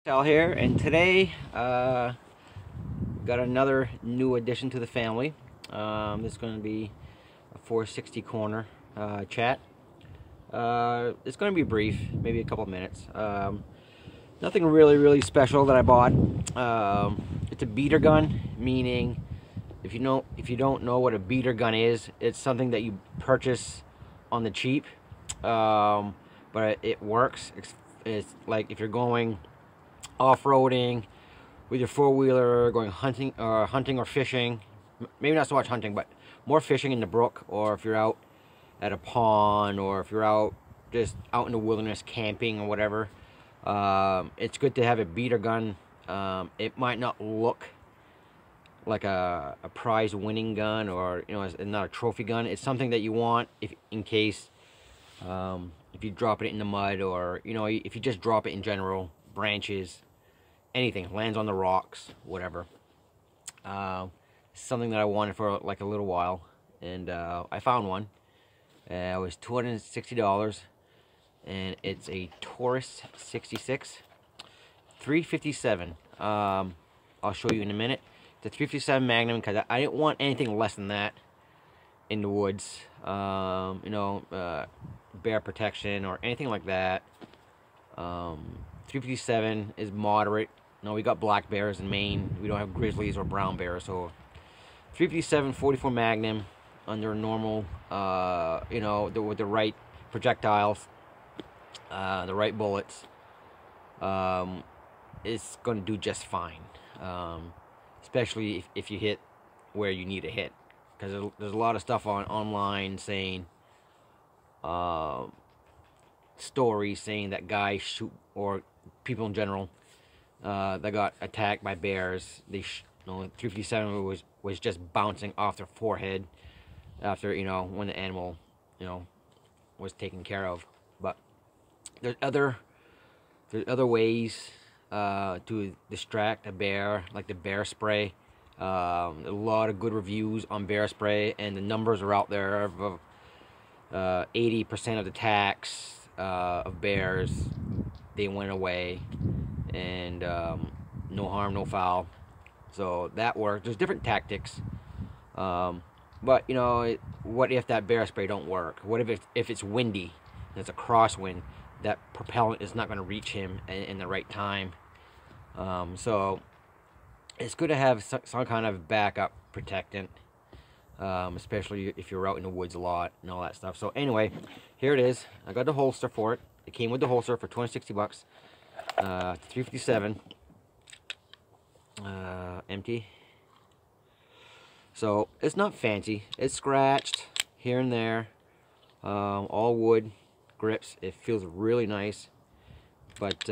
Al here, and today got another new addition to the family. This is going to be a 460 corner chat. It's going to be brief, maybe a couple of minutes. Nothing really special that I bought. It's a beater gun, meaning if you don't know what a beater gun is, it's something that you purchase on the cheap, but it works. It's like if you're going off-roading with your four-wheeler, going hunting or fishing, maybe not so much hunting, but more fishing in the brook, or if you're out at a pond, or if you're out just out in the wilderness camping or whatever, it's good to have a beater gun. It might not look like a prize winning gun, or it's not a trophy gun. It's something that you want in case if you drop it in the mud, or if you just drop it in general, branches, anything, lands on the rocks, whatever. Something that I wanted for like a little while, and I found one. It was $260, and it's a Taurus 66 357. I'll show you in a minute. It's a 357 Magnum, because I didn't want anything less than that in the woods. Bear protection or anything like that. 357 is moderate. No, we got black bears in Maine. We don't have grizzlies or brown bears. So 357 44 Magnum under normal, with the right projectiles, the right bullets, it's going to do just fine. Especially if you hit where you need to hit, because there's a lot of stuff online saying, stories saying that guys shoot, or people in general, that got attacked by bears. 357 was just bouncing off their forehead after when the animal was taken care of. But there's other ways to distract a bear, like the bear spray. A lot of good reviews on bear spray, and the numbers are out there of 80% of the attacks of bears, they went away, and no harm, no foul. So that worked. There's different tactics, but what if that bear spray don't work? What if it's windy and it's a crosswind? That propellant is not going to reach him in the right time. So it's good to have some kind of backup protectant, especially if you're out in the woods a lot and all that stuff. So anyway, here it is. I got the holster for it. It came with the holster for $260. 357. Empty. So it's not fancy. It's scratched here and there. All wood grips. It feels really nice, but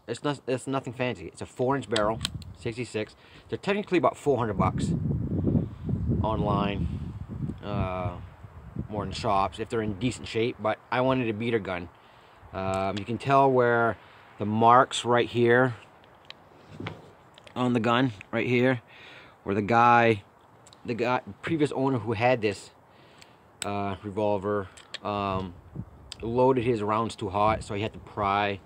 it's nothing fancy. It's a 4-inch barrel, 66. They're technically about $400 online, more in shops if they're in decent shape. But I wanted a beater gun. You can tell where the marks right here on the gun, right here, where the previous owner who had this revolver loaded his rounds too hot, so he had to pry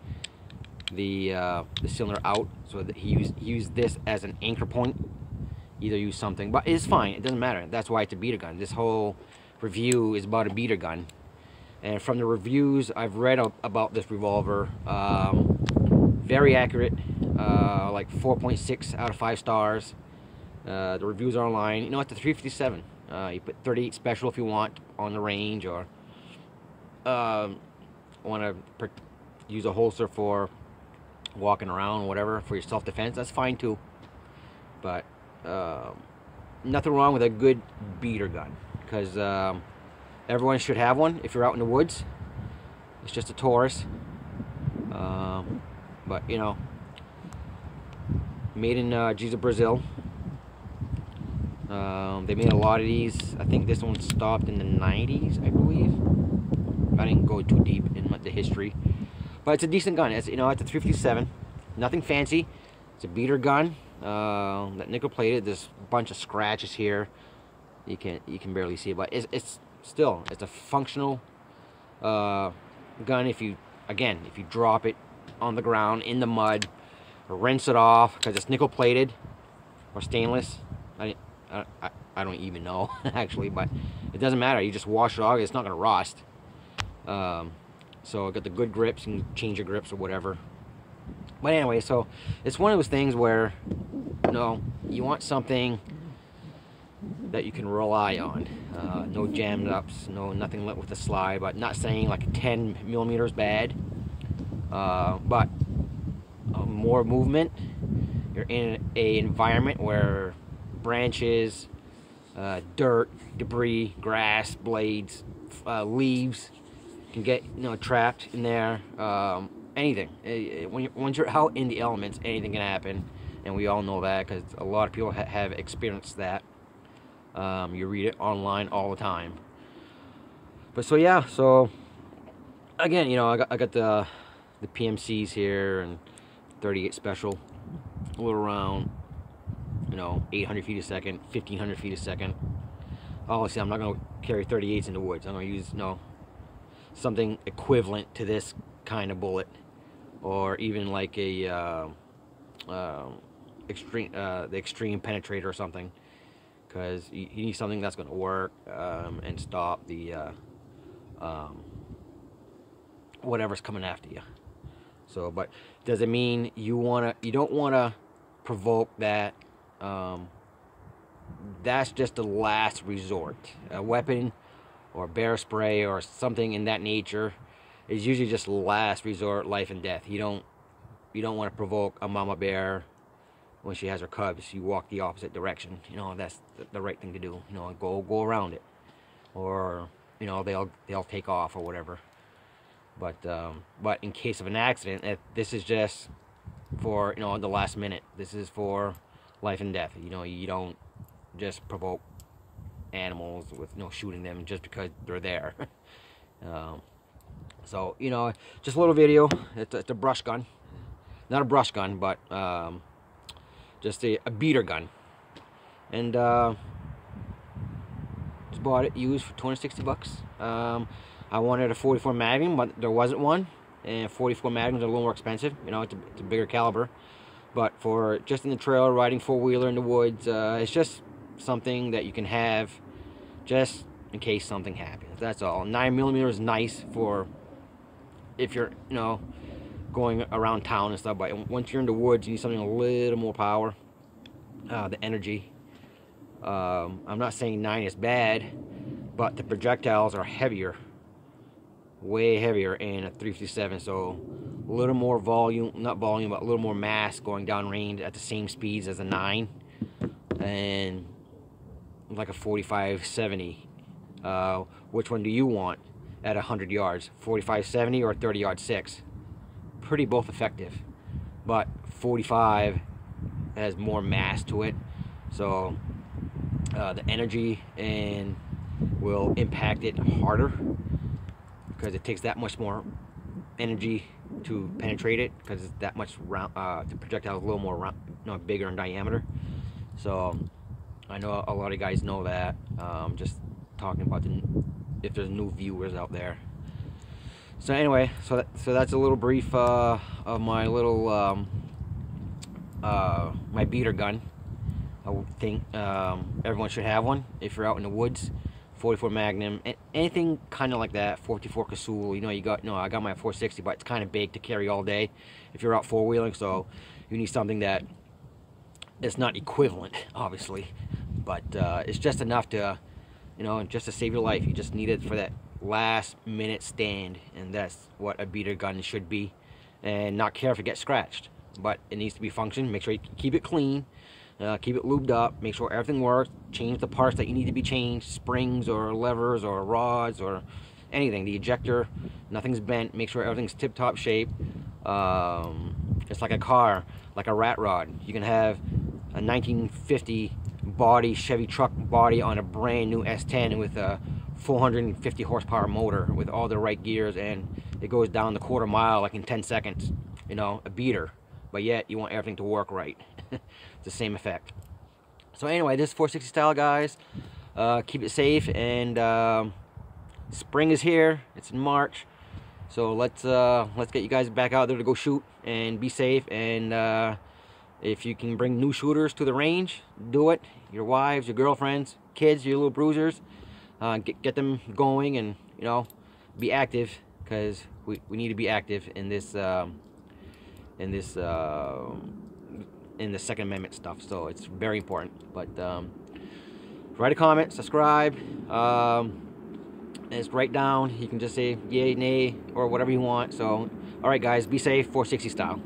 the cylinder out. So that he used this as an anchor point. Either use something, but it's fine. It doesn't matter. That's why it's a beater gun. This whole review is about a beater gun. And from the reviews I've read about this revolver, very accurate, like 4.6 out of 5 stars. The reviews are online. It's the 357. You put 38 special if you want on the range, or want to use a holster for walking around, whatever, for your self-defense. That's fine too. But nothing wrong with a good beater gun, because everyone should have one if you're out in the woods. It's just a Taurus, but made in Brazil. They made a lot of these. I think this one stopped in the 90s, I believe. I didn't go too deep in the history, but it's a decent gun. It's it's a 357. Nothing fancy. It's a beater gun. That nickel plated. There's a bunch of scratches here. You can barely see it, but it's a functional gun. If you drop it on the ground in the mud, rinse it off because it's nickel plated or stainless. I don't even know actually, but it doesn't matter. You just wash it off. It's not gonna rust. So I got the good grips. You can change your grips or whatever. But anyway, so it's one of those things where, you know, you want something that you can rely on. No jammed ups, nothing with the slide. But not saying like 10 millimeters bad. But more movement. You're in a environment where branches, dirt, debris, grass, blades, leaves can get, you know, trapped in there. Anything. Once you're out in the elements, anything can happen, and we all know that because a lot of people have experienced that. You read it online all the time. But so yeah, so again, you know, I got the PMCs here and 38 special, a little around, you know, 800 feet a second, 1500 feet a second. Obviously, I'm not going to carry 38s in the woods. I'm going to use, you know, something equivalent to this kind of bullet, or even like a the extreme penetrator or something, because you need something that's going to work and stop the whatever's coming after you. So, but does it mean you don't want to provoke that? That's just the last resort. A weapon or bear spray or something in that nature is usually just last resort, life and death. You don't want to provoke a mama bear when she has her cubs. You walk the opposite direction. You know, that's the right thing to do. You know, go around it, or you know, they'll take off or whatever. But in case of an accident, this is just for, you know, the last minute. This is for life and death. You know, you don't just provoke animals with, you know, shooting them just because they're there. So, you know, just a little video. It's a brush gun, not a brush gun, but just a beater gun, and just bought it used for 260 bucks. I wanted a 44 Magnum, but there wasn't one, and 44 Magnums are a little more expensive. You know, it's a bigger caliber, but for just in the trail, riding four-wheeler in the woods, it's just something that you can have just in case something happens. That's all. 9mm is nice for if you're, you know, going around town and stuff, but once you're in the woods, you need something a little more power, the energy. I'm not saying 9 is bad, but the projectiles are heavier, way heavier in a 357, so a little more volume, not volume, but a little more mass going down range at the same speeds as a 9, and like a 45-70. Which one do you want at 100 yards, 45-70 or 30-yard 6? Pretty both effective, but 45 has more mass to it, so the energy and will impact it harder because it takes that much more energy to penetrate it, because it's that much round. The projectile is a little more round, you know, bigger in diameter. So I know a lot of you guys know that. Just talking about if there's new viewers out there. So anyway, so that's a little brief of my little my beater gun. I would think everyone should have one if you're out in the woods. 44 Magnum, anything kind of like that. 44 Casull. You know, I got my 460, but it's kind of big to carry all day if you're out four-wheeling. So you need something that it's not equivalent, obviously, but it's just enough to, you know, just to save your life. You just need it for that last minute stand, and that's what a beater gun should be. And not care if it gets scratched, but it needs to be function. Make sure you keep it clean, keep it lubed up, make sure everything works, change the parts that you need to be changed, springs or levers or rods or anything, the ejector, nothing's bent, make sure everything's tip-top shape. It's like a car, like a rat rod. You can have a 1950 body Chevy truck body on a brand new S10 with a 450 horsepower motor with all the right gears, and it goes down the quarter mile like in 10 seconds. You know, a beater, but yet you want everything to work right. It's the same effect. So anyway, this is 460 style, guys. Keep it safe, and spring is here. It's in March, so let's get you guys back out there to go shoot and be safe, and If you can bring new shooters to the range, do it. Your wives, your girlfriends, kids, your little bruisers, get them going, and you know, be active, because we need to be active in this in the Second Amendment stuff. So it's very important. But write a comment, subscribe, and write down. You can just say yay, nay, or whatever you want. So all right, guys, be safe, 460 style.